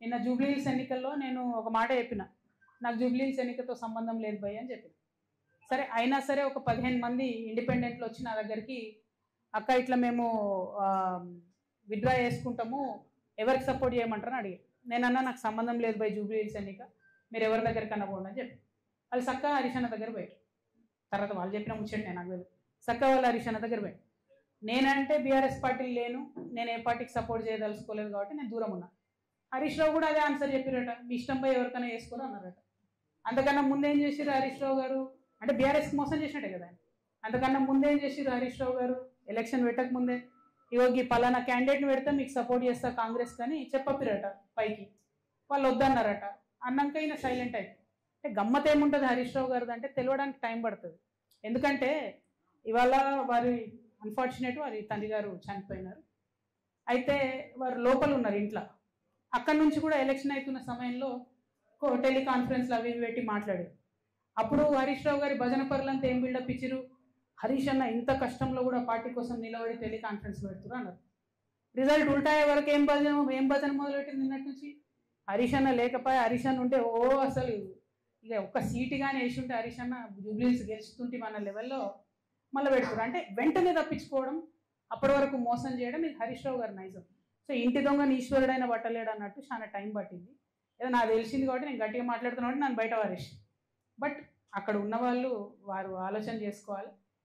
నిన్న జూబ్లీహిల్స్ ఎన్నికల్లో నేను ఒక మాట చెప్పిన, నాకు జూబ్లీహిల్స్ ఎన్నికతో సంబంధం లేదు భయ్ అని చెప్పిన. సరే అయినా సరే ఒక 15 మంది ఇండిపెండెంట్లు వచ్చి నా దగ్గరికి, అక్క ఇట్లా మేము విత్డ్రా చేసుకుంటాము, ఎవరికి సపోర్ట్ చేయమంటారని అడిగారు. నేనన్నా నాకు సంబంధం లేదు భయ్ జూబ్లీహిల్స్ ఎన్నిక, మీరు ఎవరి దగ్గరికి అన్న పోండి అని చెప్పి వాళ్ళు చక్కగా హరీష్ అన్న దగ్గర పోయారు. తర్వాత వాళ్ళు చెప్పిన ముచ్చండి నాకు తెలియదు. చక్కగా వాళ్ళు హరీష్ అన్న దగ్గర పోయారు. నేనంటే బీఆర్ఎస్ పార్టీలు లేను, నేను ఏ పార్టీకి సపోర్ట్ చేయదలుచుకోలేదు కాబట్టి నేను దూరం ఉన్నా. హరీష్ రావు కూడా అదే ఆన్సర్ చెప్పారట, మీ ఇష్టం పోయి ఎవరికైనా వేసుకోరు అన్నారట. అంతకన్నా ముందేం చేసిరు హరీష్ రావు గారు అంటే బీఆర్ఎస్కి మోసం చేసినట్టే కదా. అంతకన్నా ముందేం చేసిరు హరీష్ రావు గారు, ఎలక్షన్ పెట్టక ముందే ఇవోగి పలానా క్యాండిడేట్ని పెడితే మీకు సపోర్ట్ చేస్తా కాంగ్రెస్ కానీ చెప్పపిరట పైకి, వాళ్ళు వద్దన్నారట. అన్నాక ఈయన సైలెంట్ అయిపోయి. అంటే గమ్మత్ ఏముంటుంది హరీష్ రావు గారిది అంటే తెలియడానికి టైం పడుతుంది. ఎందుకంటే ఇవాళ వారి అన్ఫార్చునేట్ వారి తండ్రి గారు చనిపోయినారు. అయితే వారు లోపల ఉన్నారు ఇంట్లో. అక్కడి నుంచి కూడా ఎలక్షన్ అవుతున్న సమయంలో టెలికాన్ఫరెన్స్లు అవి ఇవి పెట్టి మాట్లాడారు. అప్పుడు హరీష్ రావు గారి భజన పరులంతా ఏం బిల్డప్ ఇచ్చిరు, హరీష్ అన్న ఇంత కష్టంలో కూడా పార్టీ కోసం నిలబడి టెలికాన్ఫరెన్స్ పెడుతున్నారు అన్నారు. రిజల్ట్ ఉల్టా అయ్యే వరకు ఏం భజన మొదలుపెట్టింది నిన్నటి నుంచి. హరీష్ అన్న లేకపోయా, హరీష్ అన్న ఉంటే అసలు ఇక ఒక్క సీటు కానీ వేసి ఉంటే హరీష్ అన్న జూబ్లీహిల్స్ గెలుస్తుంటే మన లెవెల్లో మళ్ళీ పెడుతున్నారు. అంటే వెంటనే తప్పించుకోవడం, అప్పటి వరకు మోసం చేయడం, ఇది హరీష్ రావు గారి నైజం. సో ఇంటి దొంగని ఈశ్వరుడైన పట్టలేడు అన్నట్టు చాలా టైం పట్టింది. ఏదో నాకు తెలిసింది కాబట్టి నేను గట్టిగా మాట్లాడుతున్నా కాబట్టి నన్ను బయట వారేసి. బట్ అక్కడ ఉన్న వాళ్ళు వారు ఆలోచన చేసుకోవాలి.